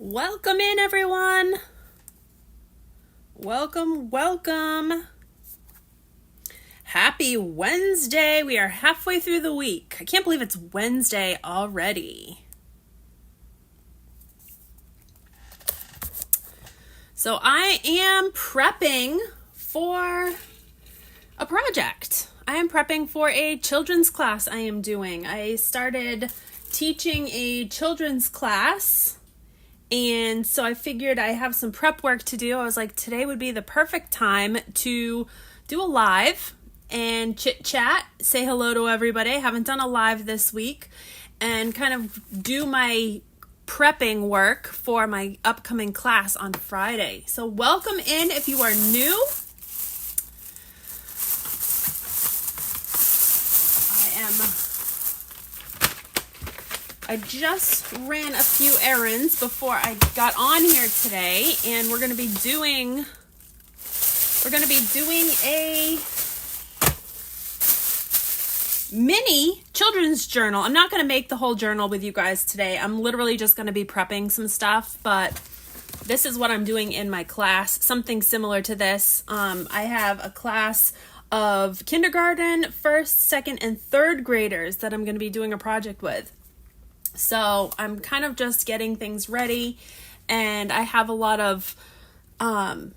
Welcome in, everyone. Welcome. Happy Wednesday. We are halfway through the week. I can't believe it's Wednesday already. So I am prepping for a project. I am prepping for a children's class I am doing. I started teaching a children's class, and so I figured I have some prep work to do. I was like, today would be the perfect time to do a live and chit chat, say hello to everybody. I haven't done a live this week, and kind of do my prepping work for my upcoming class on Friday. So welcome in if you are new. I just ran a few errands before I got on here today, and we're going to be doing a mini children's journal. I'm not going to make the whole journal with you guys today. I'm literally just going to be prepping some stuff, but this is what I'm doing in my class. Something similar to this. I have a class of kindergarten, first, second, and third graders that I'm going to be doing a project with. So I'm kind of just getting things ready, and I have a lot of, a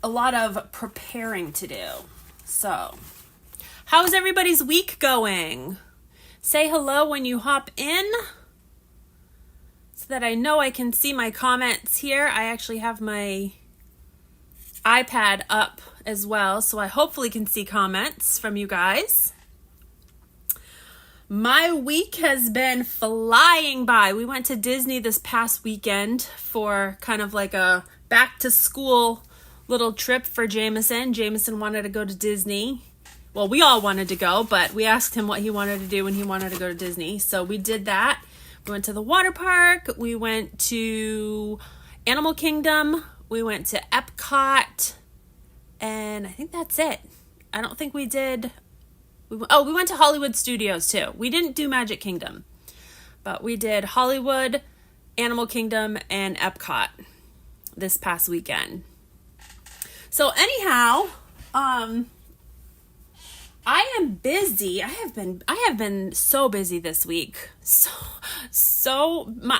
lot of preparing to do. So how's everybody's week going? Say hello when you hop in so that I know I can see my comments here. I actually have my iPad up as well, so I hopefully can see comments from you guys. My week has been flying by. We went to Disney this past weekend for kind of like a back to school little trip for Jameson. Jameson wanted to go to Disney. Well, we all wanted to go, but we asked him what he wanted to do when he wanted to go to Disney. So we did that. We went to the water park. We went to Animal Kingdom. We went to Epcot. And I think that's it. I don't think we did... we went to Hollywood Studios too. We didn't do Magic Kingdom, but we did Hollywood, Animal Kingdom, and Epcot this past weekend. So anyhow, I am busy. I have been so busy this week.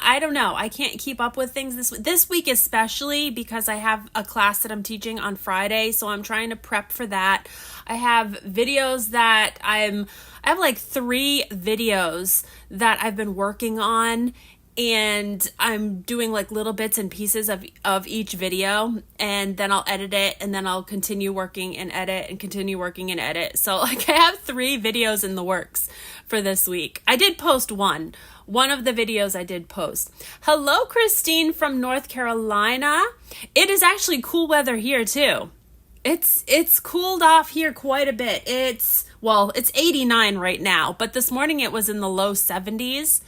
I don't know. I can't keep up with things this week, especially because I have a class that I'm teaching on Friday. So I'm trying to prep for that. I have videos that I have like 3 videos that I've been working on, and I'm doing like little bits and pieces of each video, and then I'll edit it, and then I'll continue working and edit and continue working and edit. So like I have 3 videos in the works for this week. I did post one of the videos I did post. Hello, Christine from North Carolina. It is actually cool weather here too. It's cooled off here quite a bit. It's 89 right now, but this morning it was in the low 70s.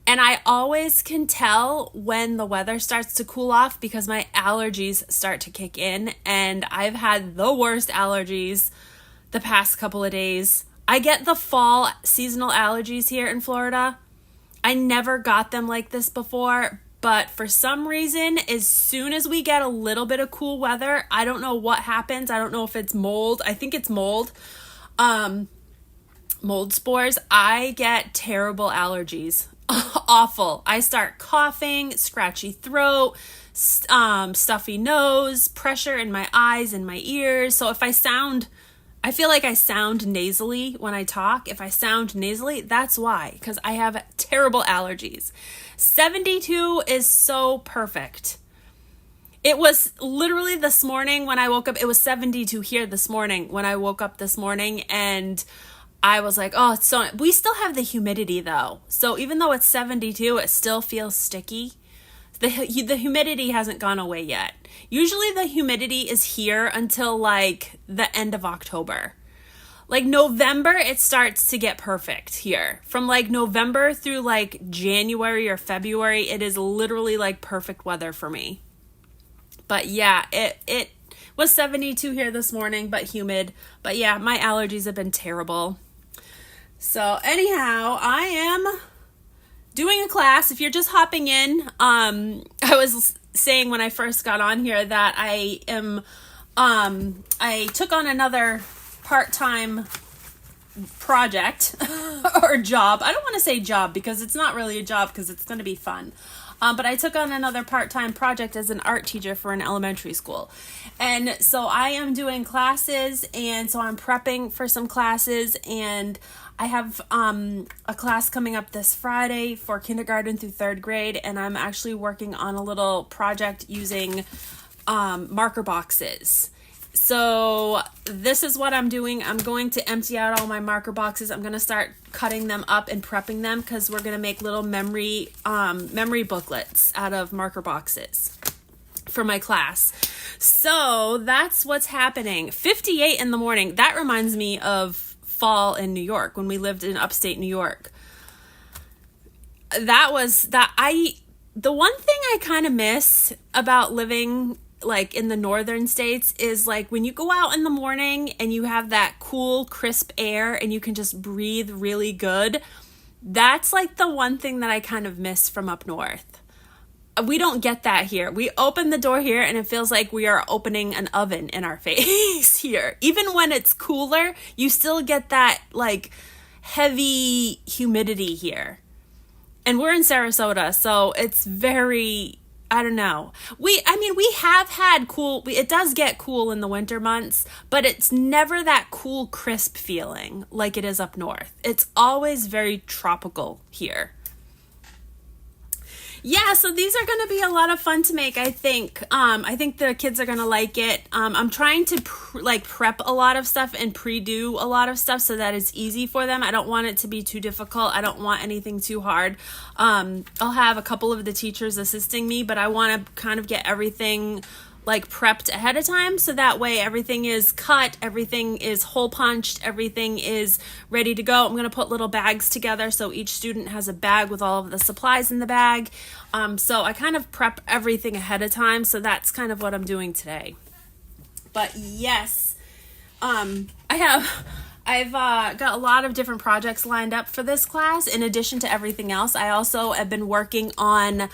And I always can tell when the weather starts to cool off because my allergies start to kick in, and I've had the worst allergies the past couple of days. I get the fall seasonal allergies here in Florida. I never got them like this before, but for some reason, as soon as we get a little bit of cool weather, I don't know what happens. I don't know if it's mold. I think it's mold. Mold spores. I get terrible allergies. Awful. I start coughing, scratchy throat, stuffy nose, pressure in my eyes and my ears. So I feel like I sound nasally when I talk. If I sound nasally, that's why, because I have terrible allergies. 72 is so perfect. It was literally this morning when I woke up. It was 72 here this morning when I woke up this morning, and I was like, oh, we still have the humidity though. So even though it's 72, it still feels sticky. The humidity hasn't gone away yet. Usually the humidity is here until like the end of October. Like November, it starts to get perfect here. From like November through like January or February, it is literally like perfect weather for me. But yeah, it was 72 here this morning, but humid. But yeah, my allergies have been terrible. So anyhow, I am doing a class. If you're just hopping in, I was saying when I first got on here that I took on another part-time project or job. I don't want to say job because it's not really a job because it's going to be fun. But I took on another part-time project as an art teacher for an elementary school. And so I am doing classes, and so I'm prepping for some classes, and I have a class coming up this Friday for kindergarten through third grade, and I'm actually working on a little project using marker boxes. So this is what I'm doing. I'm going to empty out all my marker boxes. I'm going to start cutting them up and prepping them because we're going to make little memory booklets out of marker boxes for my class. So that's what's happening. 58 in the morning. That reminds me of fall in New York when we lived in upstate New York. The one thing I kind of miss about living like in the northern states is like when you go out in the morning and you have that cool crisp air and you can just breathe really good. That's like the one thing that I kind of miss from up north. We don't get that here. We open the door here and it feels like we are opening an oven in our face here. Even when it's cooler, you still get that like heavy humidity here. And we're in Sarasota, so it's very, I don't know. We have had cool, it does get cool in the winter months, but it's never that cool, crisp feeling like it is up north. It's always very tropical here. Yeah, so these are going to be a lot of fun to make, I think. I think the kids are going to like it. I'm trying to prep a lot of stuff and pre-do a lot of stuff so that it's easy for them. I don't want it to be too difficult. I don't want anything too hard. I'll have a couple of the teachers assisting me, but I want to kind of get everything like prepped ahead of time so that way everything is cut, everything is hole punched, everything is ready to go. I'm going to put little bags together so each student has a bag with all of the supplies in the bag. So I kind of prep everything ahead of time, so that's kind of what I'm doing today. But yes, I've got a lot of different projects lined up for this class. In addition to everything else, I also have been working on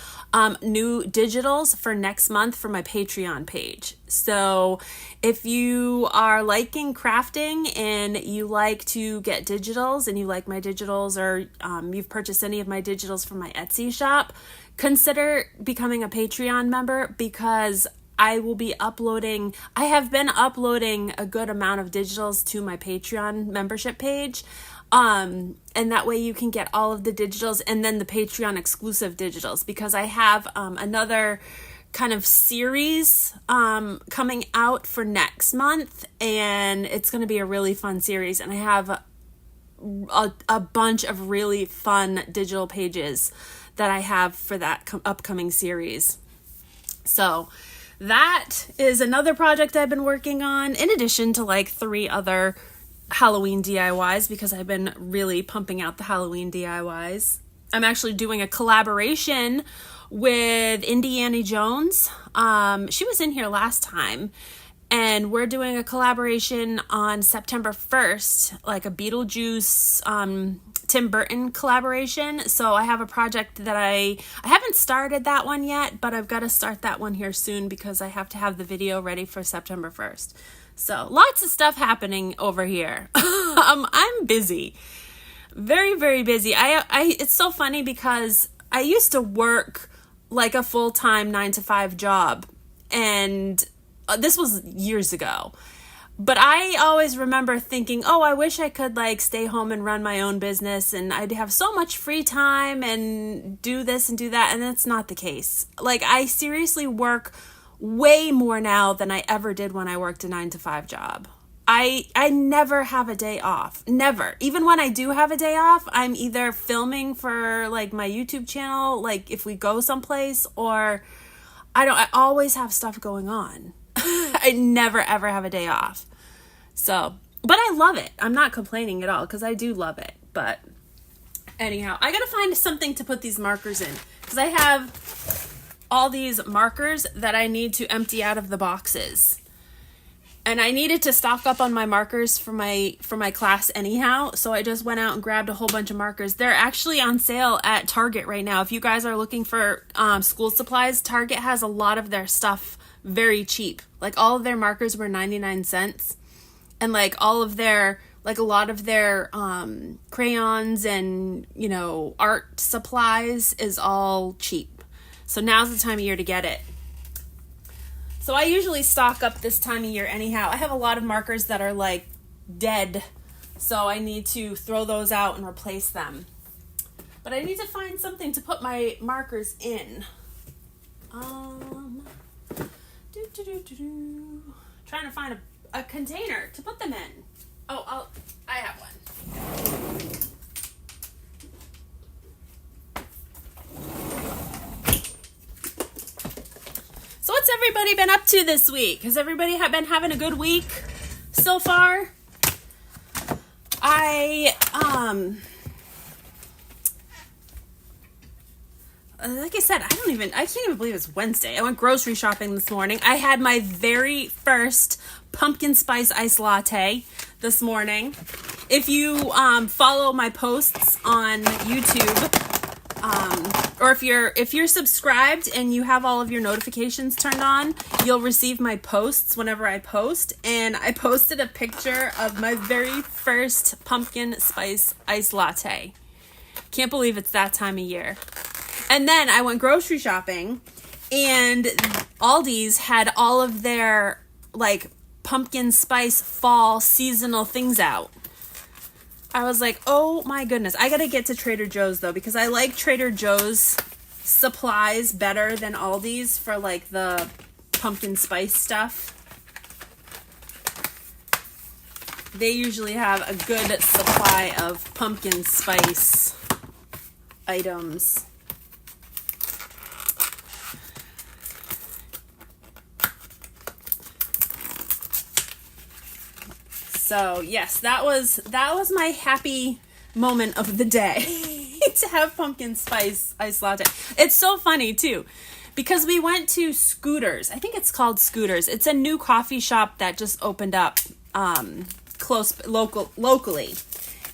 new digitals for next month for my Patreon page. So if you are liking crafting and you like to get digitals and you like my digitals, or you've purchased any of my digitals from my Etsy shop, consider becoming a Patreon member because I have been uploading a good amount of digitals to my Patreon membership page. And that way you can get all of the digitals and then the Patreon exclusive digitals, because I have another kind of series coming out for next month, and it's going to be a really fun series. And I have a bunch of really fun digital pages that I have for that upcoming series. So that is another project I've been working on, in addition to like 3 other Halloween DIYs, because I've been really pumping out the Halloween DIYs. I'm actually doing a collaboration with Indiana Jones. She was in here last time, and we're doing a collaboration on September 1st, like a Beetlejuice Tim Burton collaboration. So I have a project that I haven't started that one yet, but I've got to start that one here soon because I have to have the video ready for September 1st. So lots of stuff happening over here. I'm busy, very, very busy. It's so funny because I used to work like a full-time 9-to-5 job, and this was years ago. But I always remember thinking, oh, I wish I could like stay home and run my own business and I'd have so much free time and do this and do that. And that's not the case. Like, I seriously work way more now than I ever did when I worked a 9-to-5 job. I never have a day off. Never. Even when I do have a day off, I'm either filming for like my YouTube channel, like if we go someplace, or I always have stuff going on. I never ever have a day off. So, but I love it. I'm not complaining at all because I do love it. But anyhow, I gotta find something to put these markers in because I have all these markers that I need to empty out of the boxes. And I needed to stock up on my markers for my class anyhow, so I just went out and grabbed a whole bunch of markers. They're actually on sale at Target right now. If you guys are looking for school supplies, Target has a lot of their stuff very cheap. Like all of their markers were 99 cents. And like all of their, like a lot of their crayons and, you know, art supplies is all cheap. So now's the time of year to get it. So I usually stock up this time of year anyhow. I have a lot of markers that are like dead, so I need to throw those out and replace them. But I need to find something to put my markers in. Trying to find a container to put them in. Oh, I have one. So what's everybody been up to this week? Has everybody been having a good week so far? Like I said, I can't even believe it's Wednesday. I went grocery shopping this morning. I had my very first pumpkin spice iced latte this morning. If you follow my posts on YouTube, or if you're subscribed and you have all of your notifications turned on, you'll receive my posts whenever I post. And I posted a picture of my very first pumpkin spice iced latte. Can't believe it's that time of year. And then I went grocery shopping, and Aldi's had all of their like pumpkin spice fall seasonal things out. I was like, oh my goodness. I gotta get to Trader Joe's though, because I like Trader Joe's supplies better than Aldi's for like the pumpkin spice stuff. They usually have a good supply of pumpkin spice items. So yes, that was my happy moment of the day to have pumpkin spice iced latte. It's so funny too, because we went to Scooters. I think it's called Scooters. It's a new coffee shop that just opened up locally.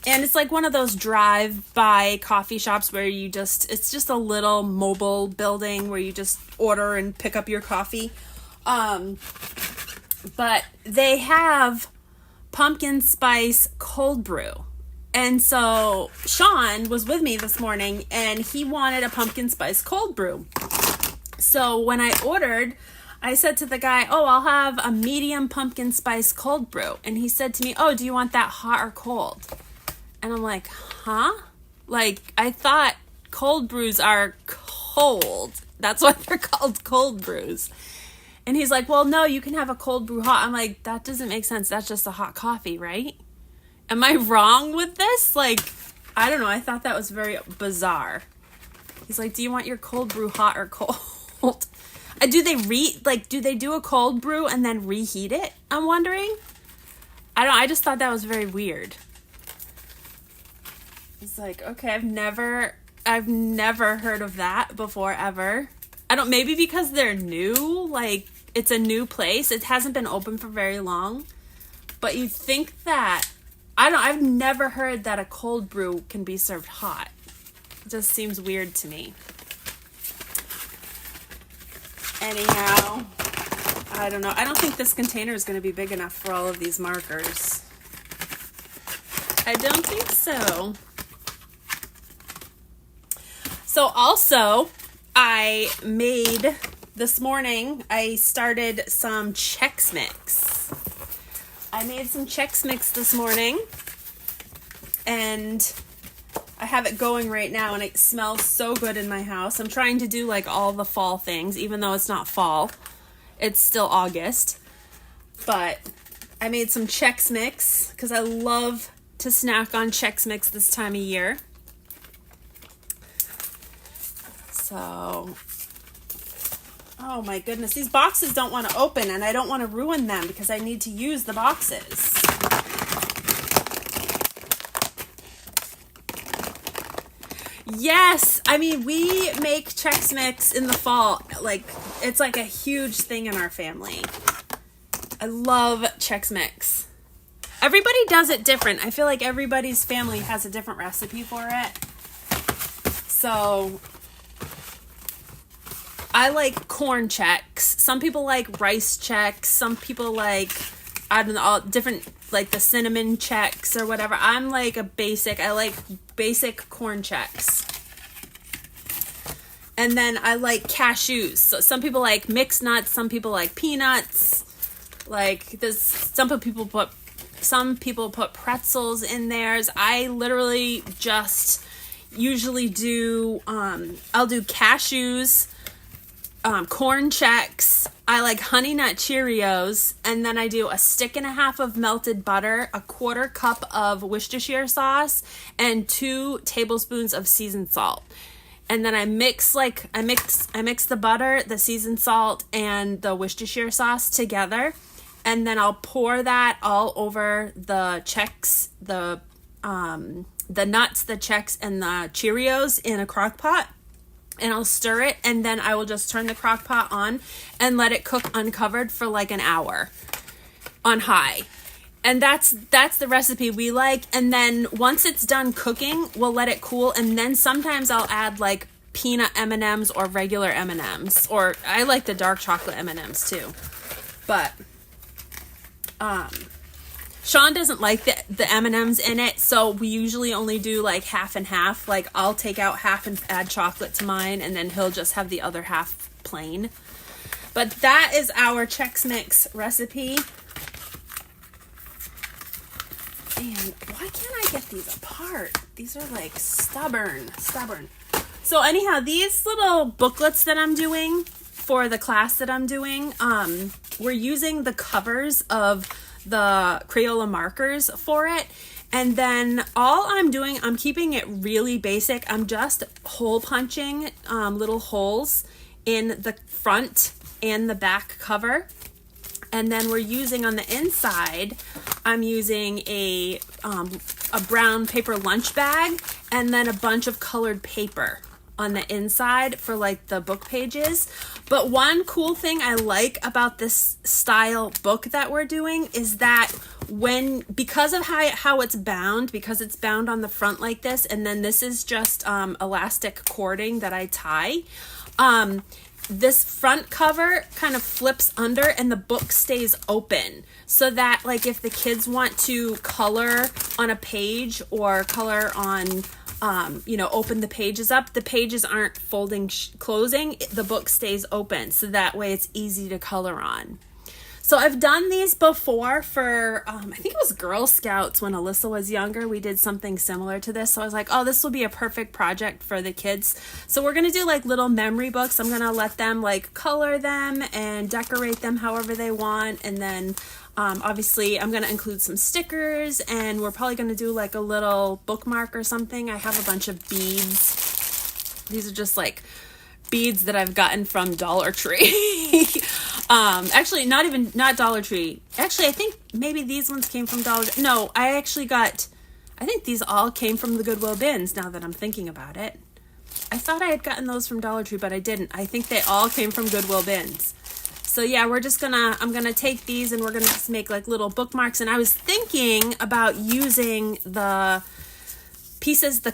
And it's like one of those drive-by coffee shops where it's just a little mobile building where you just order and pick up your coffee. But they have pumpkin spice cold brew. And so Sean was with me this morning and he wanted a pumpkin spice cold brew. So when I ordered, I said to the guy, oh, I'll have a medium pumpkin spice cold brew. And he said to me, oh, do you want that hot or cold? And I'm like, huh? Like, I thought cold brews are cold. That's why they're called cold brews. And he's like, well, no, you can have a cold brew hot. I'm like, that doesn't make sense. That's just a hot coffee, right? Am I wrong with this? Like, I don't know. I thought that was very bizarre. He's like, do you want your cold brew hot or cold? Do they do a cold brew and then reheat it? I'm wondering. I just thought that was very weird. It's like, okay, I've never heard of that before ever. Maybe because they're new, like it's a new place. It hasn't been open for very long. But you'd think that, I've never heard that a cold brew can be served hot. It just seems weird to me. Anyhow, I don't know. I don't think this container is going to be big enough for all of these markers. I don't think so. So also, this morning, I started some Chex Mix. I made some Chex Mix this morning, and I have it going right now, and it smells so good in my house. I'm trying to do like all the fall things, even though it's not fall. It's still August. But I made some Chex Mix, because I love to snack on Chex Mix this time of year. So, oh my goodness, these boxes don't want to open, and I don't want to ruin them because I need to use the boxes. Yes, I mean, we make Chex Mix in the fall. Like, it's like a huge thing in our family. I love Chex Mix. Everybody does it different. I feel like everybody's family has a different recipe for it. So I like corn Chex. Some people like rice Chex. Some people like, I don't know, all different, like the cinnamon Chex or whatever. I'm like I like basic corn Chex. And then I like cashews. So some people like mixed nuts. Some people like peanuts. Like some people put pretzels in theirs. I literally just usually do, I'll do cashews, corn Chex. I like Honey Nut Cheerios. And then I do a stick and a half of melted butter, a 1/4 cup of Worcestershire sauce, and 2 tablespoons of seasoned salt. And then I mix the butter, the seasoned salt, and the Worcestershire sauce together. And then I'll pour that all over the Chex, the nuts, the Chex, and the Cheerios in a crock pot. And I'll stir it, and then I will just turn the crock pot on and let it cook uncovered for like an hour on high. And that's the recipe we like. And then once it's done cooking, we'll let it cool. And then sometimes I'll add like peanut M&Ms or regular M&Ms. Or I like the dark chocolate M&Ms too. But Sean doesn't like the M&Ms in it, so we usually only do like half and half. Like I'll take out half and add chocolate to mine, and then he'll just have the other half plain. But that is our Chex Mix recipe. And why can't I get these apart? These are like stubborn. So anyhow, these little booklets that I'm doing for the class that I'm doing, we're using the covers of the Crayola markers for it. And then all I'm doing, I'm keeping it really basic. I'm just hole punching little holes in the front and the back cover. And then we're using on the inside, I'm using a brown paper lunch bag and then a bunch of colored paper on the inside for like the book pages. But one cool thing I like about this style book that we're doing is that because of how it's bound, because it's bound on the front like this, and then this is just elastic cording that I tie, this front cover kind of flips under and the book stays open, so that like if the kids want to color on a page or color on open the pages up, the pages aren't closing, the book stays open, so that way it's easy to color on. So I've done these before for, I think it was Girl Scouts when Alyssa was younger. We did something similar to this. So I was like, oh, this will be a perfect project for the kids. So we're going to do like little memory books. I'm going to let them like color them and decorate them however they want. And then obviously I'm going to include some stickers, and we're probably going to do like a little bookmark or something. I have a bunch of beads. These are just like beads that I've gotten from Dollar Tree. Actually, not Dollar Tree. Actually, I think maybe these ones came from Dollar Tree. No, I think these all came from the Goodwill bins, now that I'm thinking about it. I thought I had gotten those from Dollar Tree, but I didn't. I think they all came from Goodwill bins. So yeah, I'm gonna take these and we're gonna just make like little bookmarks. And I was thinking about using the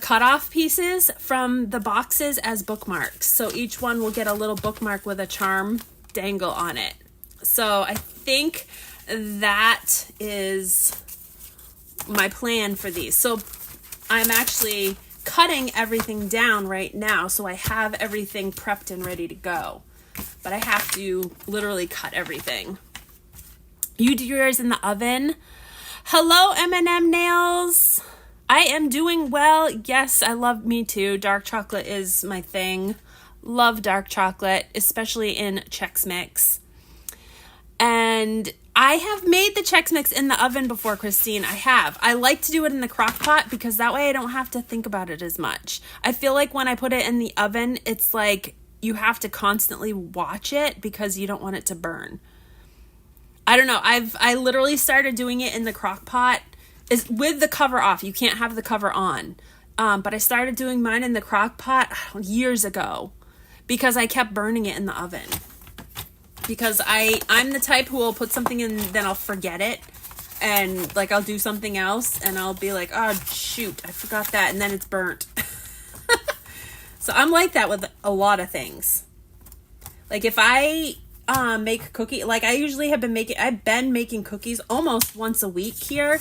cutoff pieces from the boxes as bookmarks. So each one will get a little bookmark with a charm dangle on it. So I think that is my plan for these. So I'm actually cutting everything down right now, so I have everything prepped and ready to go. But I have to literally cut everything. You do yours in the oven. Hello, M&M Nails. I am doing well. Yes, me too. Dark chocolate is my thing. Love dark chocolate, especially in Chex Mix. And I have made the Chex Mix in the oven before, Christine. I have. I like to do it in the crock pot because that way I don't have to think about it as much. I feel like when I put it in the oven, it's like you have to constantly watch it because you don't want it to burn. I don't know. I literally started doing it in the crock pot is with the cover off. You can't have the cover on. But I started doing mine in the crock pot years ago because I kept burning it in the oven. because I'm the type who will put something in, then I'll forget it. And like, I'll do something else and I'll be like, oh shoot, I forgot that. And then it's burnt. So I'm like that with a lot of things. Like if I make cookie, like I usually have been making cookies almost once a week here.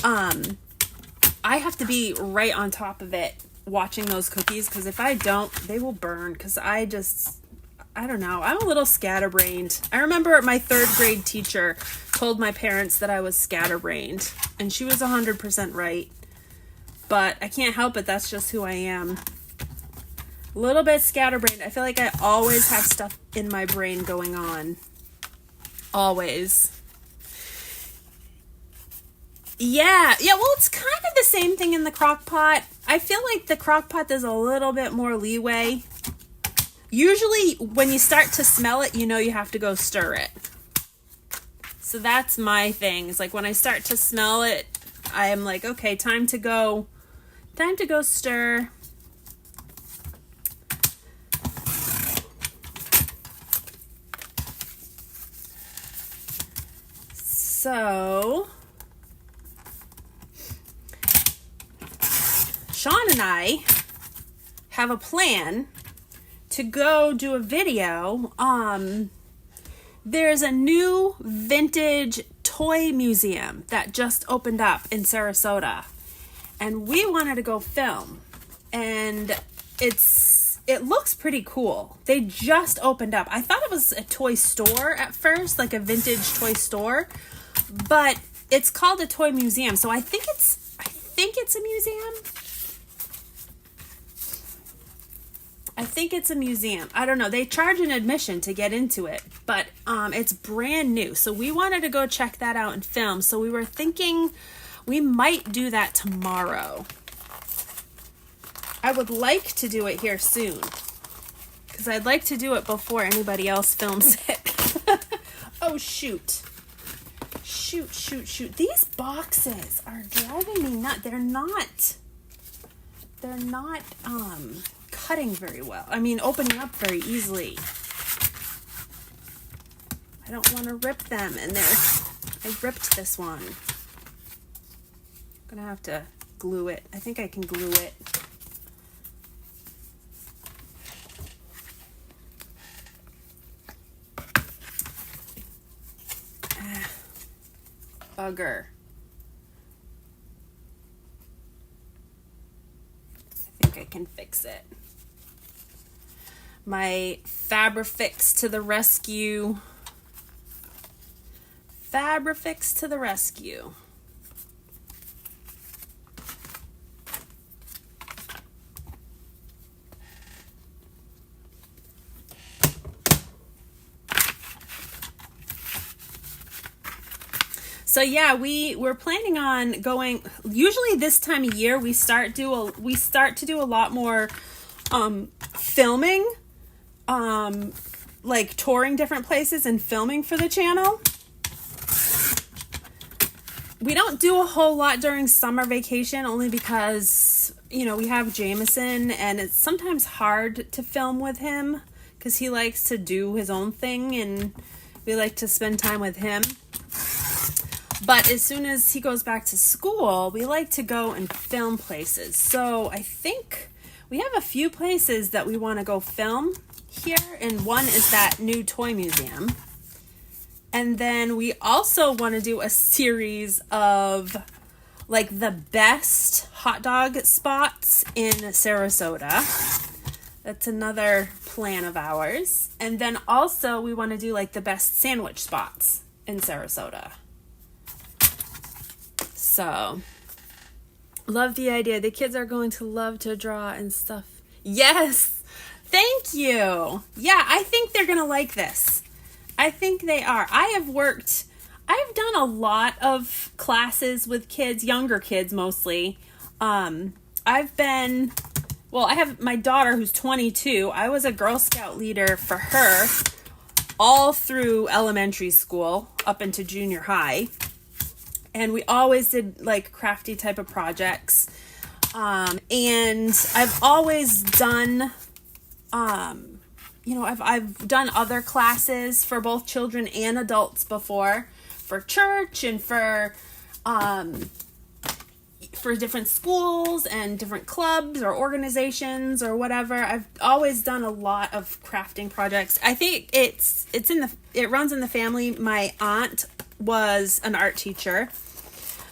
I have to be right on top of it watching those cookies, because if I don't, they will burn, because I don't know. I'm a little scatterbrained. I remember my 3rd grade teacher told my parents that I was scatterbrained, and she was 100% right. But I can't help it. That's just who I am. A little bit scatterbrained. I feel like I always have stuff in my brain going on. Always. Yeah, well, it's kind of the same thing in the crock pot. I feel like the crock pot does a little bit more leeway. Usually, when you start to smell it, you know you have to go stir it. So that's my thing. It's like when I start to smell it, I am like, okay, time to go stir. So Sean and I have a plan to go do a video. There's a new vintage toy museum that just opened up in Sarasota, and we wanted to go film, and it looks pretty cool. They just opened up. I thought it was a toy store at first, like a vintage toy store, but it's called a toy museum. So I think it's a museum. I think it's a museum. I don't know. They charge an admission to get into it, but it's brand new. So we wanted to go check that out and film. So we were thinking we might do that tomorrow. I would like to do it here soon, because I'd like to do it before anybody else films it. Oh, shoot. Shoot. These boxes are driving me nuts. They're not cutting very well. I mean, opening up very easily. I don't want to rip them, and I ripped this one. I'm gonna have to glue it. I think I can glue it. Bugger. I think I can fix it. My Fabrifix to the rescue. Fabrifix to the rescue. So yeah, we're planning on going. Usually this time of year we start to do a lot more filming, like touring different places and filming for the channel. We don't do a whole lot during summer vacation, only because, you know, we have Jameson, and it's sometimes hard to film with him because he likes to do his own thing, and we like to spend time with him. But as soon as he goes back to school, we like to go and film places. So I think we have a few places that we want to go film here, and one is that new toy museum. And then we also want to do a series of like the best hot dog spots in Sarasota. That's another plan of ours. And then also we want to do like the best sandwich spots in Sarasota. So, love the idea. The kids are going to love to draw and stuff. Yes! Thank you! Yeah, I think they're going to like this. I think they are. I've done a lot of classes with kids, younger kids mostly. I have my daughter who's 22. I was a Girl Scout leader for her all through elementary school up into junior high. And we always did like crafty type of projects. And I've always done you know, I've done other classes for both children and adults before, for church and for different schools and different clubs or organizations or whatever. I've always done a lot of crafting projects. I think it runs in the family. My aunt was an art teacher.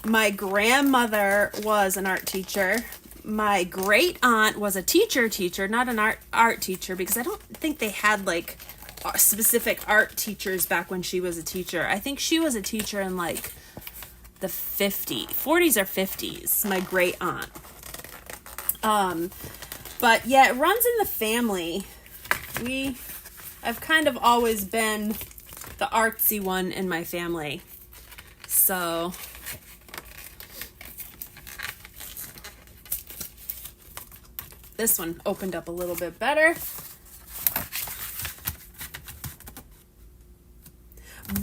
My grandmother was an art teacher. My great aunt was a teacher, not an art teacher, because I don't think they had like specific art teachers back when she was a teacher. I think she was a teacher in like the 40s or 50s, my great aunt. But yeah, it runs in the family. I've kind of always been the artsy one in my family. So this one opened up a little bit better.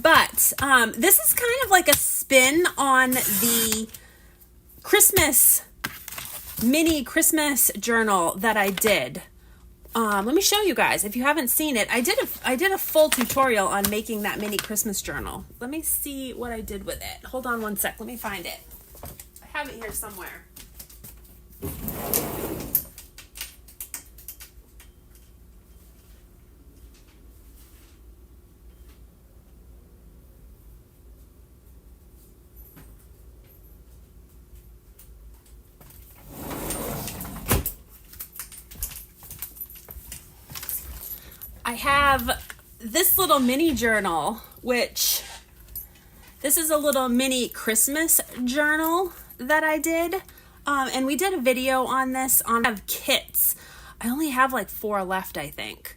But this is kind of like a spin on the mini Christmas journal that I did. Let me show you guys. If you haven't seen it, I did a full tutorial on making that mini Christmas journal. Let me see what I did with it. Hold on one sec. Let me find it. I have it here somewhere. I have this little mini journal, which this is a little mini Christmas journal that I did. And we did a video on this I have kits. I only have like 4 left, I think.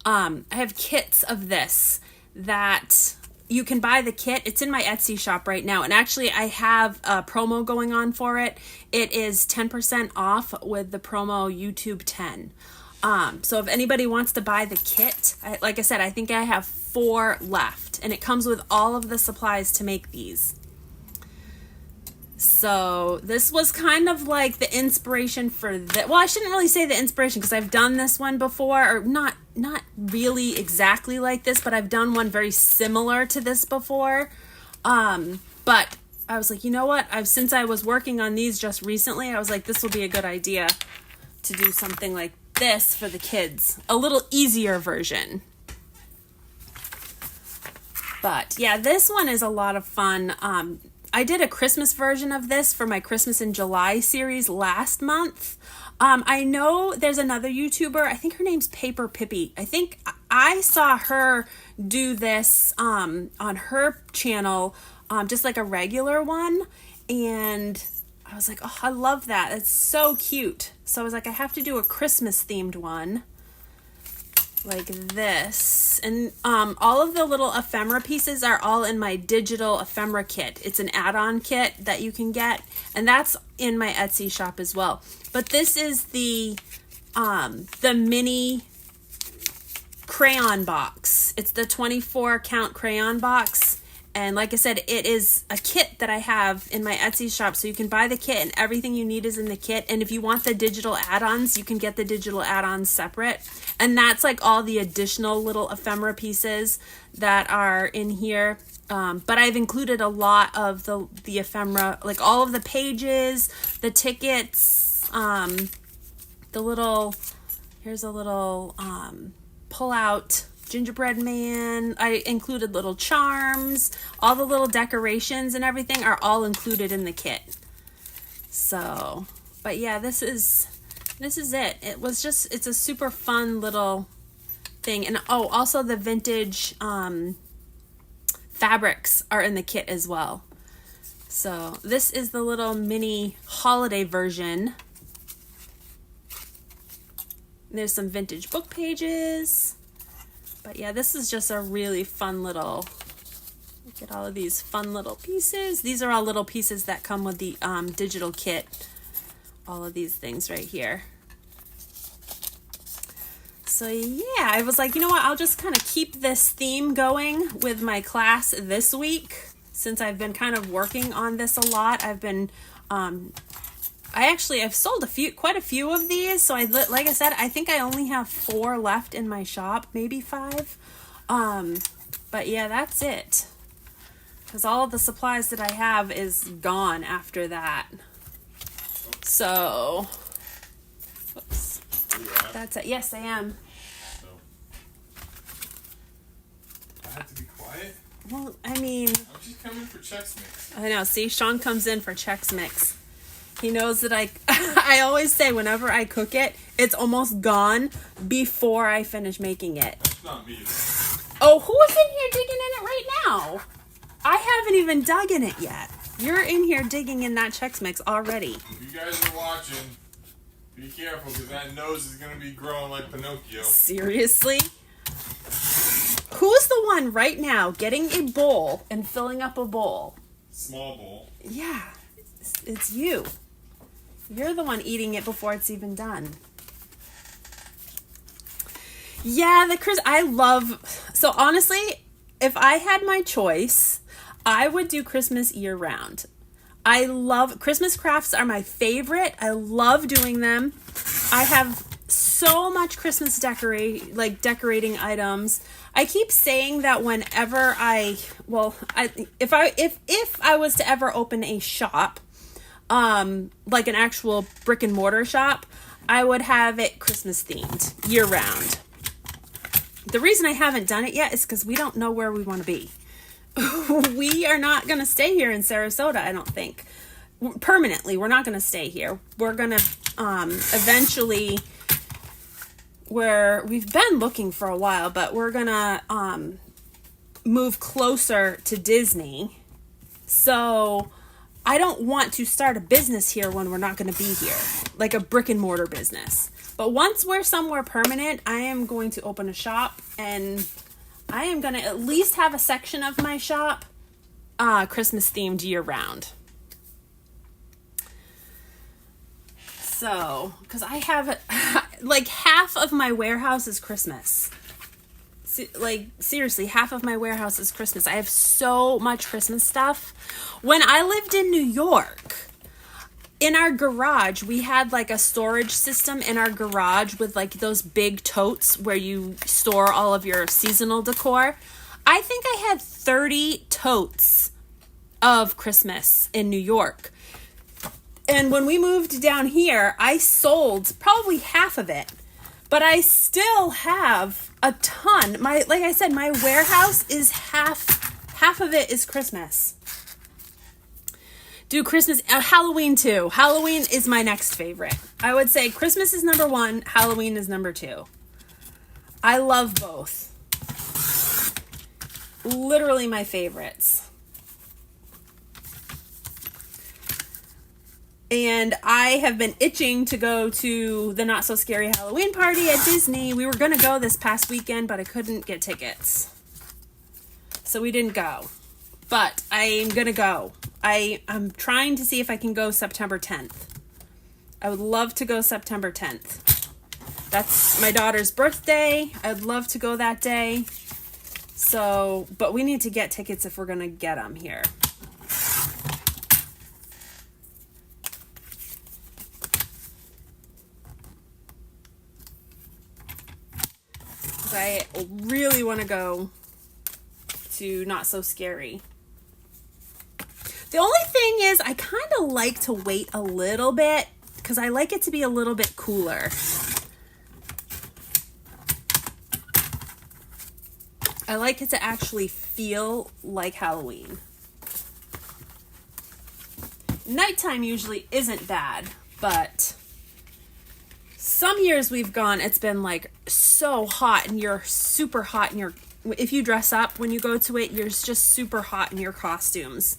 I have kits of this that you can buy the kit. It's in my Etsy shop right now. And actually I have a promo going on for it. It is 10% off with the promo YouTube 10. So if anybody wants to buy the kit, like I said, I think I have 4 left, and it comes with all of the supplies to make these. So this was kind of like the inspiration for that. Well, I shouldn't really say the inspiration, because I've done this one before, or not really exactly like this, but I've done one very similar to this before. But I was like, you know what? Since I was working on these just recently, I was like, this will be a good idea to do something like this for the kids, a little easier version. But yeah, this one is a lot of fun. I did a Christmas version of this for my Christmas in July series last month. I know there's another YouTuber, I think her name's Paper Pippi. I think I saw her do this on her channel, just like a regular one, and I was like, oh, I love that. It's so cute. So I was like, I have to do a Christmas themed one like this. And all of the little ephemera pieces are all in my digital ephemera kit. It's an add-on kit that you can get, and that's in my Etsy shop as well. But this is the mini crayon box. It's the 24 count crayon box. And like I said, it is a kit that I have in my Etsy shop. So you can buy the kit and everything you need is in the kit. And if you want the digital add-ons, you can get the digital add-ons separate. And that's like all the additional little ephemera pieces that are in here. But I've included a lot of the ephemera, like all of the pages, the tickets, here's a little pull-out gingerbread man. I included little charms. All the little decorations and everything are all included in the kit. So, but yeah, this is it. It's a super fun little thing. And oh, also the vintage fabrics are in the kit as well. So this is the little mini holiday version. There's some vintage book pages. But yeah, this is just a really fun little, look at all of these fun little pieces. These are all little pieces that come with the digital kit. All of these things right here. So yeah, I was like, you know what? I'll just kind of keep this theme going with my class this week. Since I've been kind of working on this a lot, I've been I've sold quite a few of these. So like I said, I think I only have 4 left in my shop, maybe 5. But yeah, that's it. Because all of the supplies that I have is gone after that. So, whoops. That's it. Yes, I am. So, I have to be quiet? Well, I mean, I'm just coming for Chex Mix. I know. See, Sean comes in for Chex Mix. He knows that I always say whenever I cook it, it's almost gone before I finish making it. That's not me. Oh, who's in here digging in it right now? I haven't even dug in it yet. You're in here digging in that Chex Mix already. If you guys are watching, be careful because that nose is going to be growing like Pinocchio. Seriously? Who's the one right now getting a bowl and filling up a bowl? Small bowl. Yeah, it's you. You're the one eating it before it's even done. Yeah, so honestly, if I had my choice, I would do Christmas year round. Christmas crafts are my favorite. I love doing them. I have so much Christmas decorating items. I keep saying that whenever if I was to ever open a shop, like an actual brick and mortar shop, I would have it Christmas themed year round. The reason I haven't done it yet is because we don't know where we want to be. We are not going to stay here in Sarasota, I don't think. Permanently, we're not going to stay here. We're going to eventually, we've been looking for a while, but we're going to move closer to Disney. So I don't want to start a business here when we're not going to be here, like a brick and mortar business. But once we're somewhere permanent, I am going to open a shop, and I am going to at least have a section of my shop Christmas themed year round. So, because I have like half of my warehouse is Christmas. Like, seriously, half of my warehouse is Christmas. I have so much Christmas stuff. When I lived in New York, in our garage, we had like a storage system in our garage with like those big totes where you store all of your seasonal decor. I think I had 30 totes of Christmas in New York. And when we moved down here, I sold probably half of it. But I still have a ton. Like I said, my warehouse is half of it is Christmas. Do Christmas, Halloween too. Halloween is my next favorite. I would say Christmas is number 1, Halloween is number 2. I love both. Literally my favorites. And I have been itching to go to the Not So Scary Halloween party at Disney. We were going to go this past weekend, but I couldn't get tickets. So we didn't go. But I'm going to go. I'm trying to see if I can go September 10th. I would love to go September 10th. That's my daughter's birthday. I'd love to go that day. So, but we need to get tickets if we're going to get them here. I really want to go to Not So Scary. The only thing is I kind of like to wait a little bit because I like it to be a little bit cooler. I like it to actually feel like Halloween. Nighttime usually isn't bad, but some years we've gone, it's been like so hot and you're super hot and if you dress up when you go to it, you're just super hot in your costumes.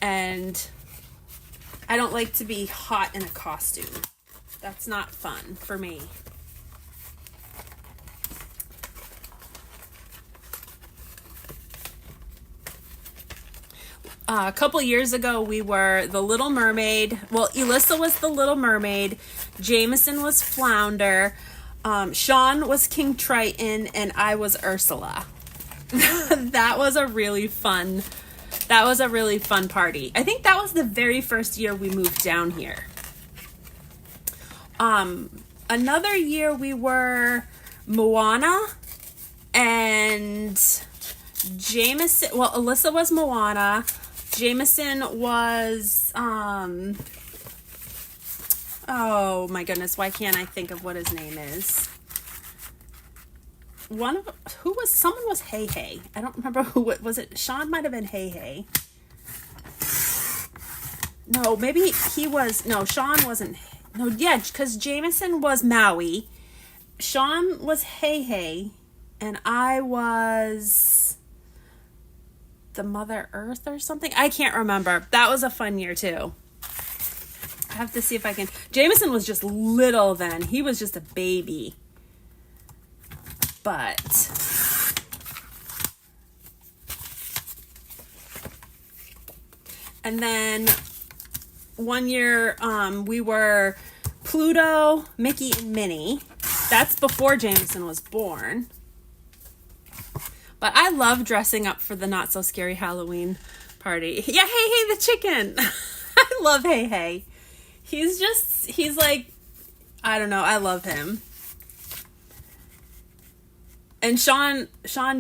And I don't like to be hot in a costume. That's not fun for me. A couple years ago, we were the Little Mermaid. Well, Elissa was the Little Mermaid. Jameson was Flounder. Sean was King Triton, and I was Ursula. That was a really fun party. I think that was the very first year we moved down here. Another year we were Moana and Jameson. Well, Alyssa was Moana. Jameson was, oh my goodness, why can't I think of what his name is? Someone was Hey Hey. I don't remember who it was. Sean might have been Hey Hey. No, maybe Sean wasn't. No, yeah, because Jameson was Maui. Sean was Hey Hey. And I was the Mother Earth or something. I can't remember. That was a fun year too. I have to see if I can. Jameson was just little then. He was just a baby. But and then one year we were Pluto, Mickey, and Minnie. That's before Jameson was born. But I love dressing up for the Not So Scary Halloween party. Yeah, Hey Hey the chicken. I love Hey Hey. He's like, I don't know, I love him. And Sean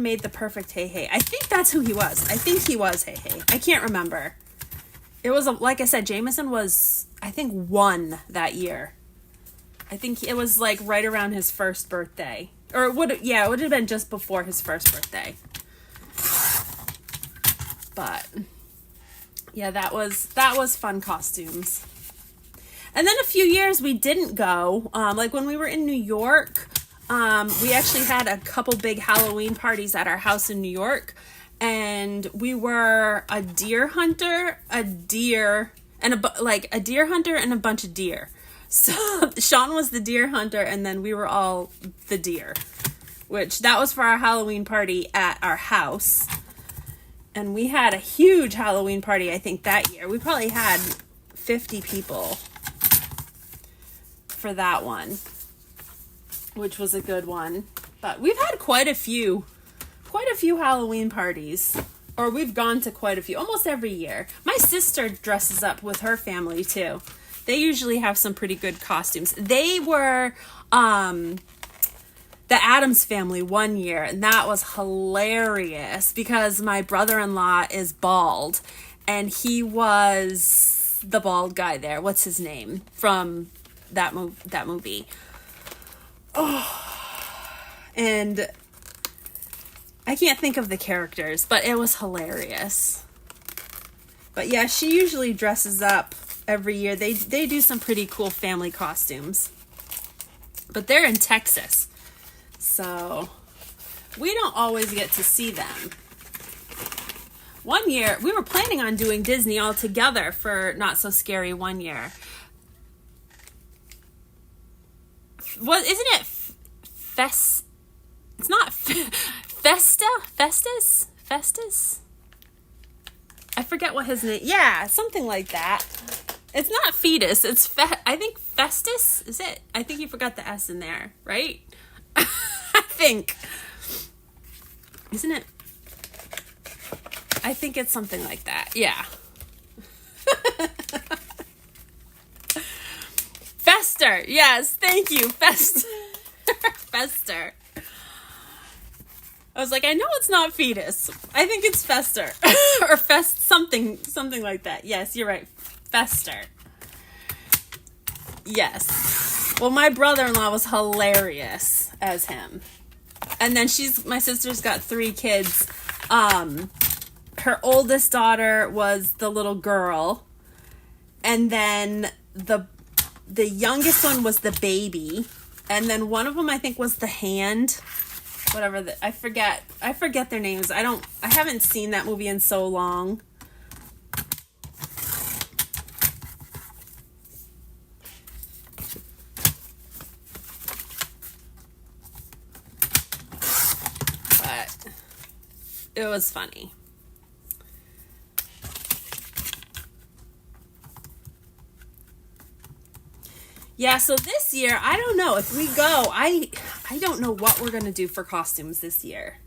made the perfect Hey Hey. I think that's who he was. I think he was Hey Hey. I can't remember. It was, like I said, Jameson was, I think, 1 that year. I think it was like right around his first birthday. Or it would have been just before his first birthday. But yeah, that was fun costumes. And then a few years we didn't go. Like when we were in New York, we actually had a couple big Halloween parties at our house in New York. And we were a deer hunter, a deer hunter and a bunch of deer. So Sean was the deer hunter, and then we were all the deer, which that was for our Halloween party at our house. And we had a huge Halloween party, I think, that year. We probably had 50 people for that one, which was a good one. But we've had quite a few Halloween parties, or we've gone to quite a few, almost every year. My sister dresses up with her family too. They usually have some pretty good costumes. They were the Addams Family one year, and that was hilarious because my brother-in-law is bald, and he was the bald guy there. What's his name from that movie? Oh, and I can't think of the characters, but it was hilarious. But yeah, she usually dresses up every year. They do some pretty cool family costumes. But they're in Texas, so we don't always get to see them. One year, we were planning on doing Disney all together for Not So Scary one year. Isn't it it's not Festus? I forget what his name. Yeah, something like that. It's not fetus. It's I think Festus. Is it? I think you forgot the S in there, right? I think. Isn't it? I think it's something like that. Yeah. Fester. Yes, thank you. Fester. I was like, I know it's not fetus. I think it's Fester. Or something like that. Yes, you're right. Fester. Yes. Well, my brother-in-law was hilarious as him. And then my sister's got 3 kids. Her oldest daughter was the little girl. And then the youngest one was the baby. And then one of them, I think, was the hand. Whatever, I forget their names. I haven't seen that movie in so long. But it was funny. Yeah, so this year, I don't know if we go. I don't know what we're gonna do for costumes this year.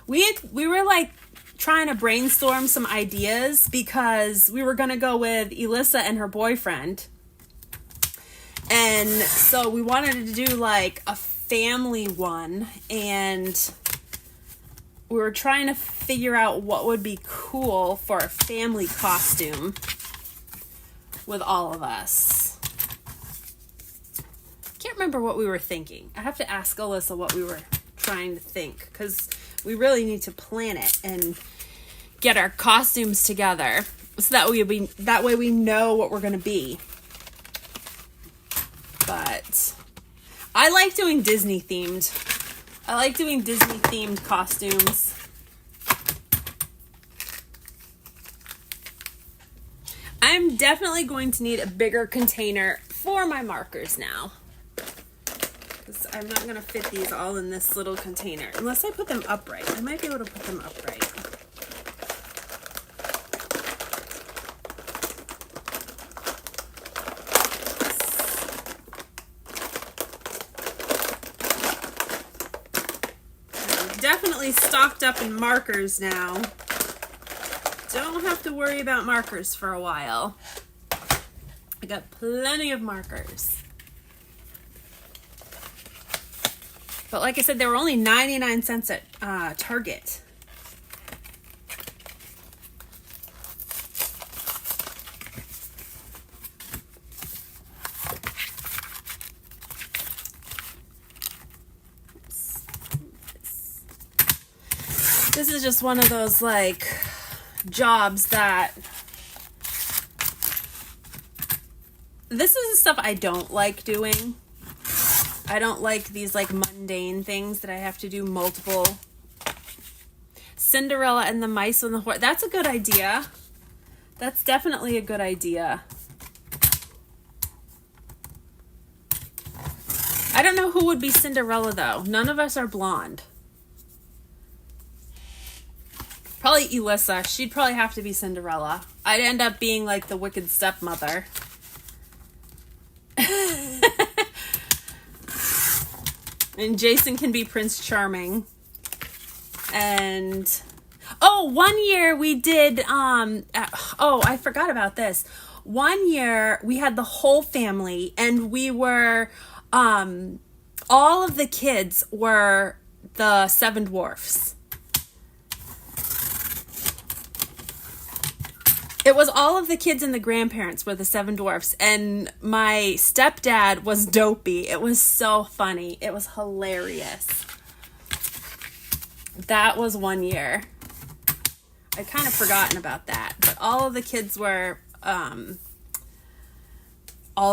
We were like trying to brainstorm some ideas because we were gonna go with Elissa and her boyfriend, And so we wanted to do like a family one, and we were trying to figure out what would be cool for a family costume with all of us. Can't remember what we were thinking. I have to ask Alyssa what we were trying to think, because we really need to plan it and get our costumes together so that way we know what we're going to be. But I like doing Disney themed. I like doing Disney themed costumes. I'm definitely going to need a bigger container for my markers now, because I'm not going to fit these all in this little container unless I put them upright. I might be able to put them upright. Definitely stocked up in markers now. Don't have to worry about markers for a while. I got plenty of markers. But like I said, they were only 99 cents at Target. This is just one of those like jobs that this is the stuff I don't like doing. I don't like these like mundane things that I have to do multiple. Cinderella and the Mice and the Horse. That's a good idea. That's definitely a good idea. I don't know who would be Cinderella though. None of us are blonde. Probably Elissa. She'd probably have to be Cinderella. I'd end up being like the wicked stepmother. And Jason can be Prince Charming. And one year we did I forgot about this. One year we had the whole family, and we were all of the kids were the Seven Dwarfs. It was all of the kids and the grandparents were the Seven Dwarfs, and my stepdad was Dopey. It was so funny. It was hilarious. That was one year. I'd kind of forgotten about that, but all of the kids were all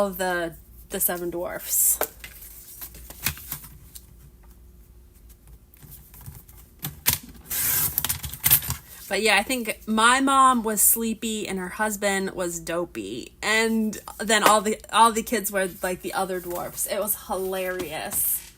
of the Seven Dwarfs. But yeah, I think my mom was Sleepy and her husband was Dopey. And then all the kids were like the other dwarfs. It was hilarious.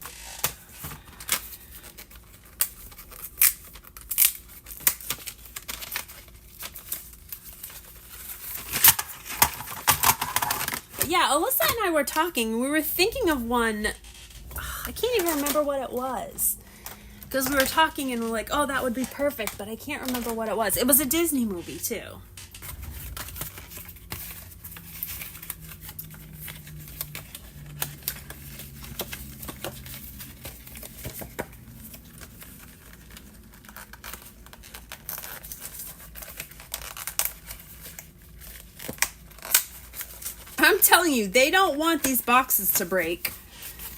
But yeah, Alyssa and I were talking. We were thinking of one. I can't even remember what it was. Because we were talking and we're like, oh, that would be perfect, but I can't remember what it was. It was a Disney movie, too. I'm telling you, they don't want these boxes to break.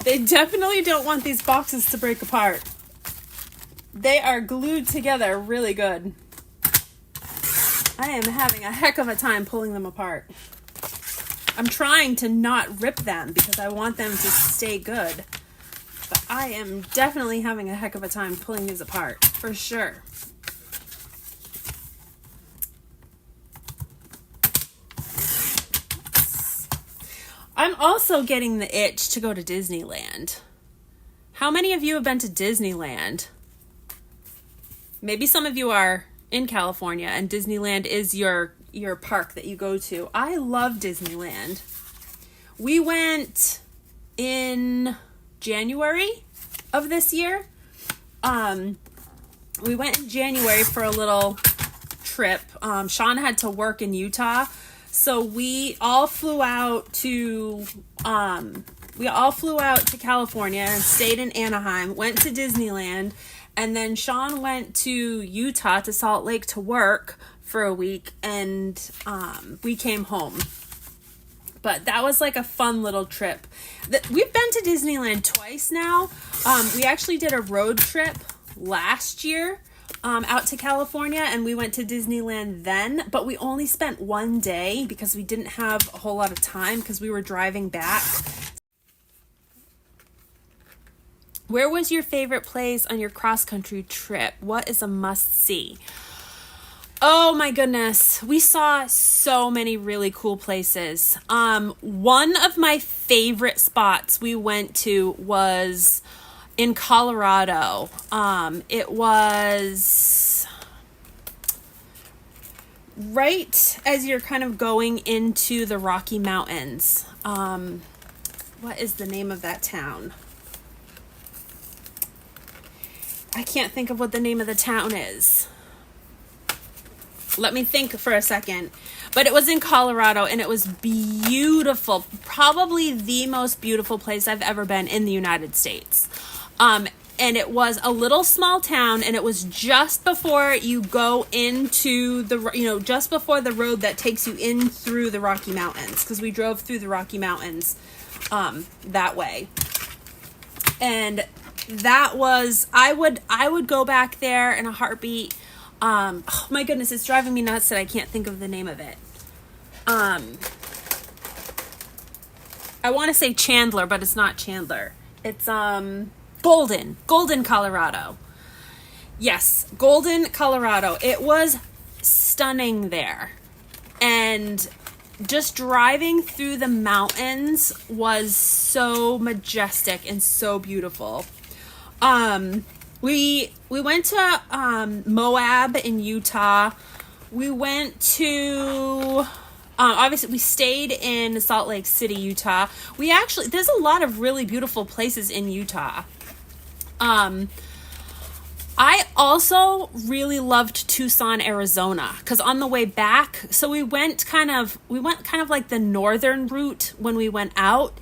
They definitely don't want these boxes to break apart. They are glued together really good. I am having a heck of a time pulling them apart. I'm trying to not rip them because I want them to stay good. But I am definitely having a heck of a time pulling these apart, for sure. I'm also getting the itch to go to Disneyland. How many of you have been to Disneyland? Maybe some of you are in California and Disneyland is your park that you go to. I love Disneyland. We went in January of this year. We went in January for a little trip. Sean had to work in Utah, so we all flew out to we all flew out to California and stayed in Anaheim, went to Disneyland, and then Sean went to Utah, to Salt Lake, to work for a week, and we came home. But that was like a fun little trip. We've been to Disneyland twice now. We actually did a road trip last year out to California, and we went to Disneyland then, but we only spent one day because we didn't have a whole lot of time because we were driving back. Where was your favorite place on your cross-country trip? What is a must-see? Oh my goodness. We saw so many really cool places. One of my favorite spots we went to was in Colorado. It was right as you're kind of going into the Rocky Mountains. What is the name of that town? I can't think of what the name of the town is. Let me think for a second. But it was in Colorado, and it was beautiful. Probably the most beautiful place I've ever been in the United States. And it was a little small town, and it was just before you go into the, just before the road that takes you in through the Rocky Mountains, because we drove through the Rocky Mountains that way. And that was, I would go back there in a heartbeat. Oh my goodness, it's driving me nuts that I can't think of the name of it. I want to say Chandler, but it's not Chandler. It's Golden, Colorado. Yes, Golden, Colorado. It was stunning there. And just driving through the mountains was so majestic and so beautiful. We went to Moab in Utah. We went to obviously we stayed in Salt Lake City, Utah. There's a lot of really beautiful places in Utah. I also really loved Tucson, Arizona, because on the way back, so we went kind of like the northern route when we went out.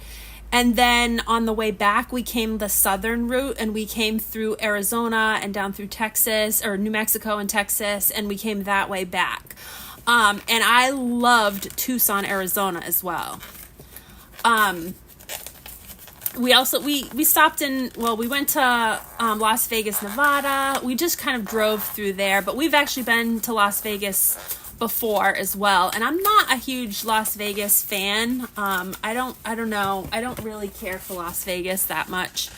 And then on the way back, we came the southern route, and we came through Arizona and down through Texas, or New Mexico and Texas, and we came that way back. And I loved Tucson, Arizona as well. We also, we stopped in, we went to Las Vegas, Nevada. We just kind of drove through there, but we've actually been to Las Vegas before as well, and I'm not a huge Las Vegas fan. I don't know. I don't really care for Las Vegas that much.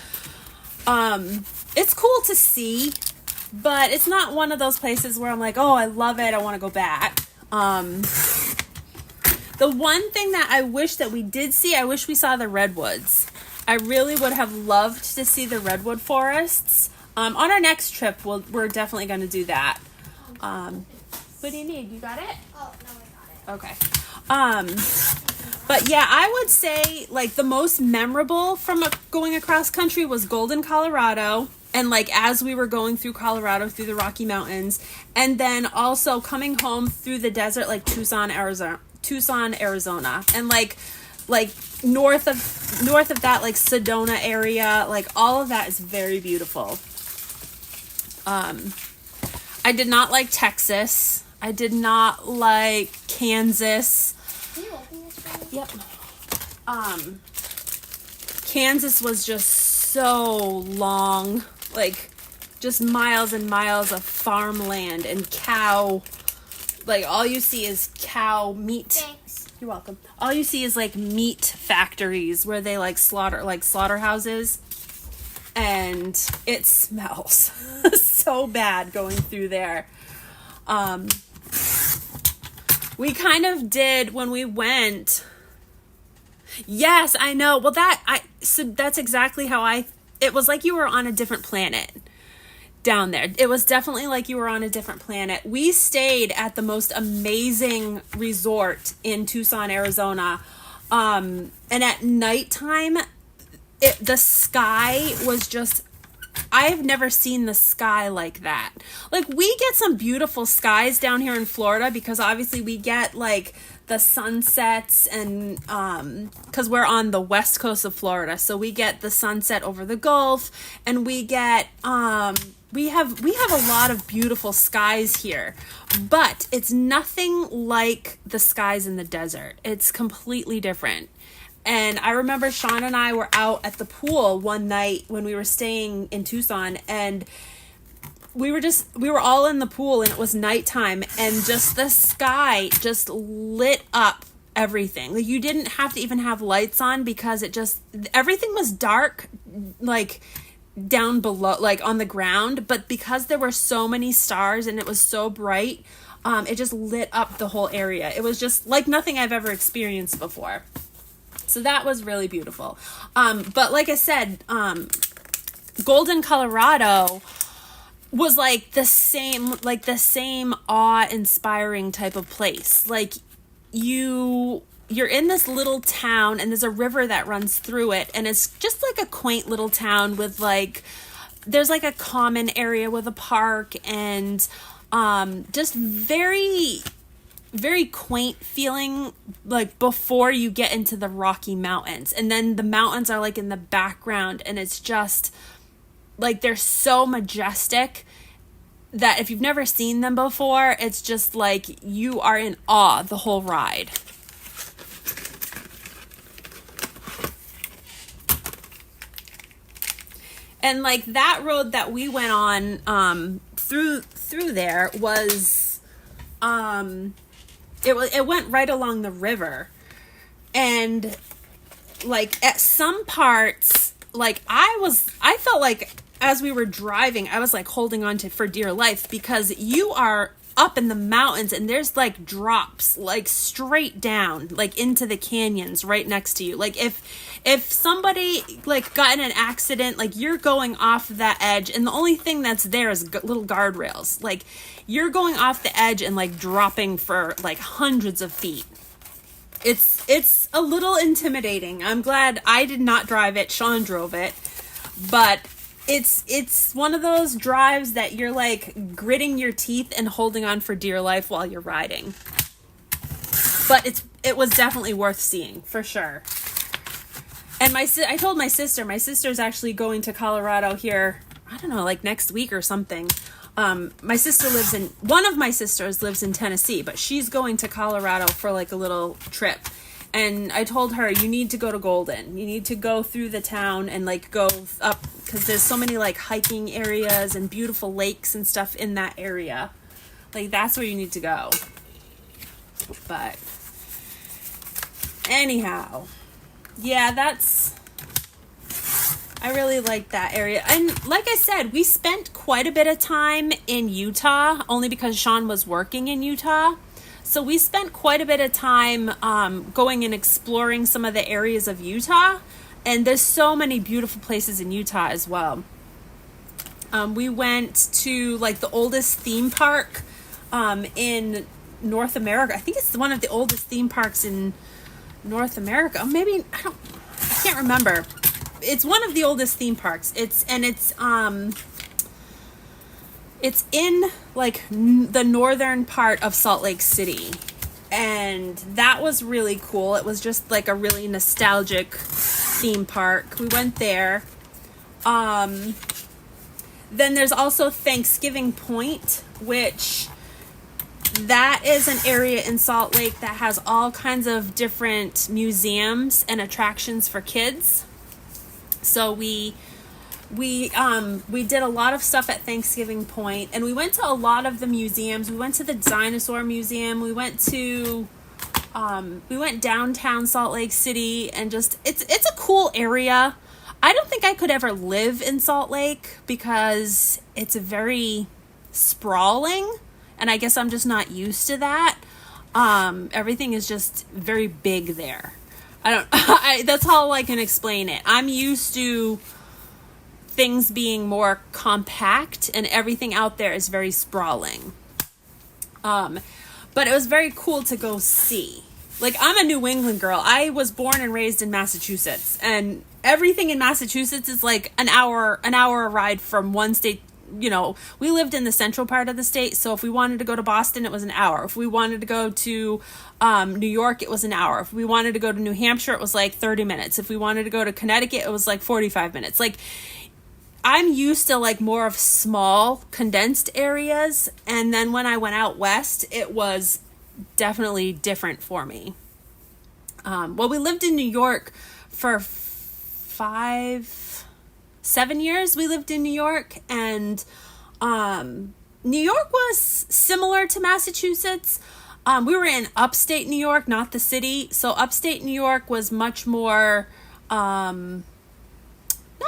It's cool to see, but it's not one of those places where I'm like, oh, I love it, I want to go back. The one thing that I wish that we did see, I wish we saw the redwoods. I really would have loved to see the redwood forests. On our next trip, we're definitely going to do that. What do you need? You got it? Oh, no, I got it. Okay. But yeah, I would say like the most memorable from going across country was Golden, Colorado. And like as we were going through Colorado, through the Rocky Mountains, and then also coming home through the desert, like Tucson, Arizona, and like north of that, like Sedona area, like all of that is very beautiful. I did not like Texas. I did not like Kansas. Can you open this for me? Yep. Kansas was just so long, like just miles and miles of farmland and cow. Like all you see is cow meat. Thanks. You're welcome. All you see is like meat factories where they like slaughter, like slaughterhouses. And it smells so bad going through there. We kind of did when we went. Yes, I know. Well, so that's exactly how it was like you were on a different planet down there. It was definitely like you were on a different planet. We stayed at the most amazing resort in Tucson, Arizona. And at nighttime, the sky was just I've never seen the sky like that. Like, we get some beautiful skies down here in Florida because obviously we get like the sunsets, and because we're on the west coast of Florida, so we get the sunset over the Gulf, and we get we have a lot of beautiful skies here, but it's nothing like the skies in the desert. It's completely different. And I remember Sean and I were out at the pool one night when we were staying in Tucson, and we were all in the pool, and it was nighttime, and just the sky just lit up everything. Like, you didn't have to even have lights on because everything was dark, like down below, like on the ground, but because there were so many stars and it was so bright, it just lit up the whole area. It was just like nothing I've ever experienced before. So that was really beautiful. But like I said, Golden, Colorado was like the same awe-inspiring type of place. Like, you're in this little town, and there's a river that runs through it, and it's just like a quaint little town with like, there's like a common area with a park, and just very, very quaint feeling, like before you get into the Rocky Mountains. And then the mountains are like in the background, and it's just like, they're so majestic that if you've never seen them before, it's just like you are in awe the whole ride. And like that road that we went on through there was it went right along the river, and like at some parts, like I felt like as we were driving, I was like holding on to for dear life, because you are up in the mountains and there's like drops like straight down like into the canyons right next to you. Like if somebody like got in an accident, like you're going off that edge, and the only thing that's there is little guardrails. Like, you're going off the edge and like dropping for like hundreds of feet. It's a little intimidating. I'm glad I did not drive it. Sean drove it, but it's one of those drives that you're like gritting your teeth and holding on for dear life while you're riding. But it was definitely worth seeing, for sure. And I told my sister's actually going to Colorado here, I don't know, like next week or something. One of my sisters lives in Tennessee, but she's going to Colorado for like a little trip. And I told her, you need to go to Golden. You need to go through the town and like go up, because there's so many like hiking areas and beautiful lakes and stuff in that area. Like, that's where you need to go. But anyhow, yeah, I really like that area. And like I said, we spent quite a bit of time in Utah, only because Sean was working in Utah. So we spent quite a bit of time going and exploring some of the areas of Utah. And there's so many beautiful places in Utah as well. We went to like the oldest theme park in North America. I think it's one of the oldest theme parks in North America. Oh, maybe, I can't remember. It's one of the oldest theme parks. It's in like the northern part of Salt Lake City, and that was really cool. It was just like a really nostalgic theme park. We went there. Then there's also Thanksgiving Point, which that is an area in Salt Lake that has all kinds of different museums and attractions for kids. So we did a lot of stuff at Thanksgiving Point, and we went to a lot of the museums. We went to the Dinosaur Museum. We went downtown Salt Lake City, and just, it's a cool area. I don't think I could ever live in Salt Lake because it's very sprawling, and I guess I'm just not used to that. Everything is just very big there. That's how I can explain it. I'm used to things being more compact, and everything out there is very sprawling. But it was very cool to go see. Like, I'm a New England girl. I was born and raised in Massachusetts, and everything in Massachusetts is like an hour ride from one state. You know, we lived in the central part of the state, so if we wanted to go to Boston, it was an hour. If we wanted to go to New York, it was an hour. If we wanted to go to New Hampshire, it was like 30 minutes. If we wanted to go to Connecticut, it was like 45 minutes. Like, I'm used to like more of small, condensed areas, and then when I went out west, it was definitely different for me. Well, we lived in New York for 7 years. We lived in New York, and New York was similar to Massachusetts. We were in upstate New York, not the city. So upstate New York was much more, not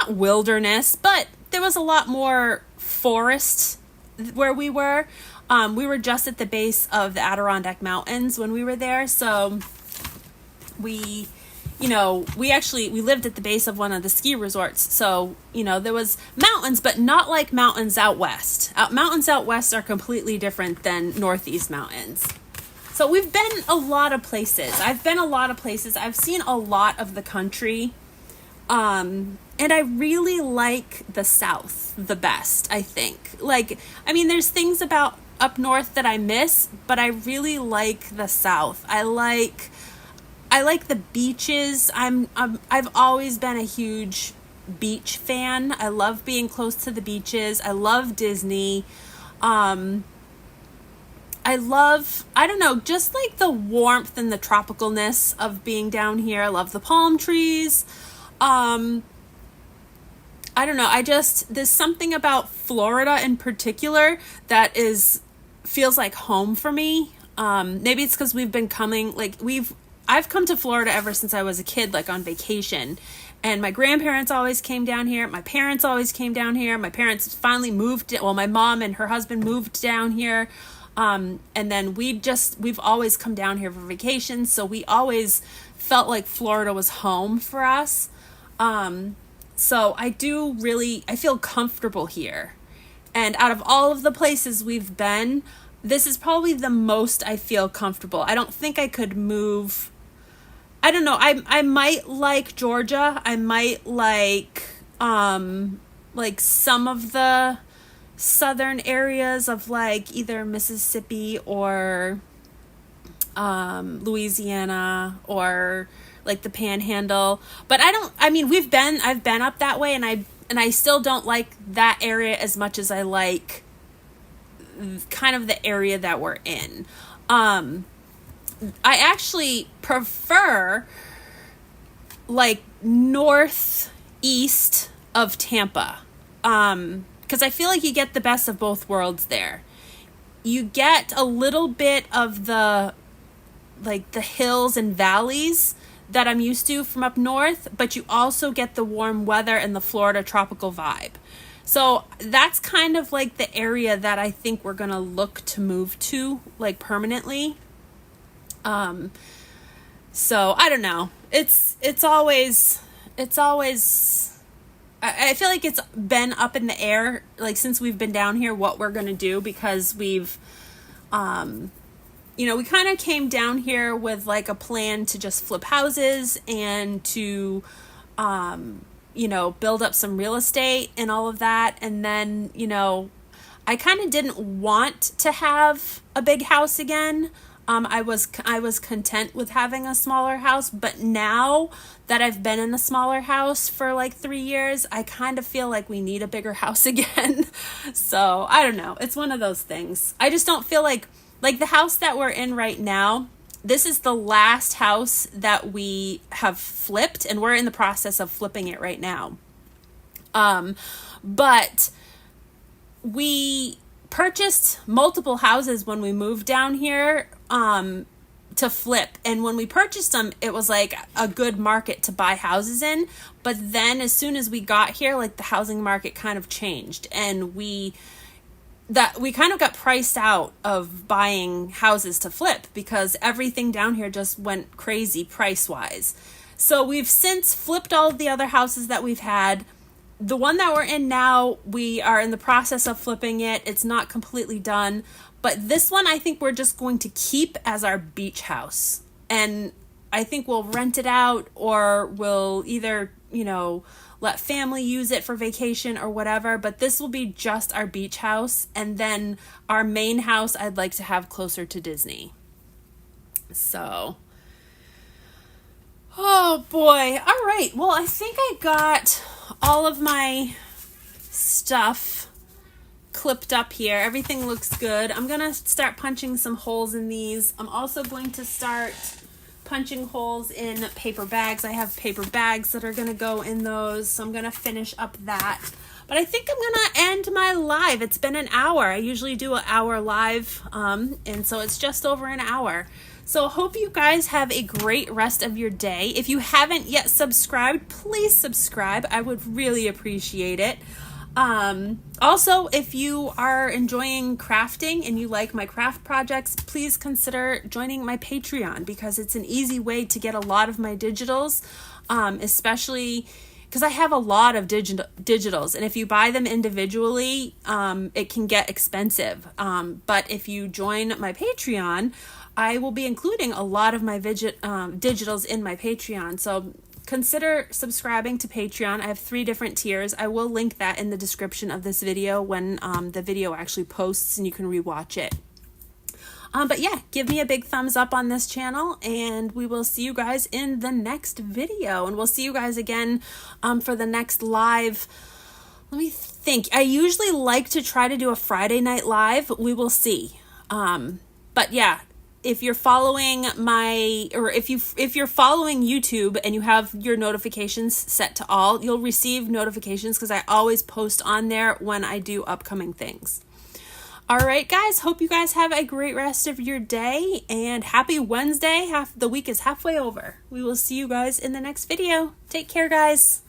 wilderness, but there was a lot more forest where we were. We were just at the base of the Adirondack Mountains when we were there. So we lived at the base of one of the ski resorts. So, there was mountains, but not like mountains out west. Mountains out west are completely different than Northeast mountains. So we've been a lot of places. I've been a lot of places. I've seen a lot of the country. And I really like the South the best, I think. There's things about up north that I miss, but I really like the South. I like the beaches. I've always been a huge beach fan. I love being close to the beaches. I love Disney. I love, just like the warmth and the tropicalness of being down here. I love the palm trees. There's something about Florida in particular that feels like home for me. Maybe it's because we've been coming, I've come to Florida ever since I was a kid, on vacation. And my grandparents always came down here. My parents always came down here. My parents finally moved. Well, my mom and her husband moved down here. And then we've always come down here for vacations. So we always felt like Florida was home for us. So I feel comfortable here. And out of all of the places we've been, this is probably the most I feel comfortable. I don't think I could move. I don't know. I might like Georgia. I might like some of the southern areas of either Mississippi or Louisiana or the Panhandle. But I've been up that way, and I still don't like that area as much as I like kind of the area that we're in. I actually prefer northeast of Tampa, because I feel like you get the best of both worlds there. You get a little bit of the hills and valleys that I'm used to from up north, but you also get the warm weather and the Florida tropical vibe. So that's kind of the area that I think we're gonna look to move to permanently. So I don't know. It's always I feel like it's been up in the air since we've been down here what we're gonna do, because we've we kind of came down here with a plan to just flip houses and to build up some real estate and all of that. And then I kind of didn't want to have a big house again. I was content with having a smaller house, but now that I've been in a smaller house for 3 years, I kind of feel like we need a bigger house again. So I don't know. It's one of those things. I just don't feel like the house that we're in right now, this is the last house that we have flipped, and we're in the process of flipping it right now. But we purchased multiple houses when we moved down here to flip, and when we purchased them, it was a good market to buy houses in. But then as soon as we got here, the housing market kind of changed, and we kind of got priced out of buying houses to flip because everything down here just went crazy price wise. So we've since flipped all of the other houses that we've had. The one that we're in now, we are in the process of flipping it. It's not completely done, but this one I think we're just going to keep as our beach house. and I think we'll rent it out, or we'll either, you know, let family use it for vacation or whatever, but this will be just our beach house, and then our main house I'd like to have closer to Disney. So, oh boy. All right. Well, I think I got all of my stuff clipped up here. Everything looks good. I'm going to start punching some holes in these. I'm also going to start punching holes in paper bags. I have paper bags that are going to go in those, so I'm going to finish up that. But I think I'm going to end my live. It's been an hour. I usually do an hour live, and so it's just over an hour. So hope you guys have a great rest of your day. If you haven't yet subscribed, please subscribe. I would really appreciate it. Also, if you are enjoying crafting and you like my craft projects, please consider joining my Patreon, because it's an easy way to get a lot of my digitals, especially because I have a lot of digitals, and if you buy them individually, it can get expensive. But if you join my Patreon, I will be including a lot of my digitals in my Patreon. So consider subscribing to Patreon. I have 3 different tiers. I will link that in the description of this video when the video actually posts and you can rewatch it. But yeah, give me a big thumbs up on this channel, and we will see you guys in the next video. And we'll see you guys again for the next live. Let me think. I usually like to try to do a Friday night live. We will see. But yeah, if you're following if you're following YouTube and you have your notifications set to all, you'll receive notifications, because I always post on there when I do upcoming things. All right, guys, hope you guys have a great rest of your day, and happy Wednesday. The week is halfway over. We will see you guys in the next video. Take care, guys.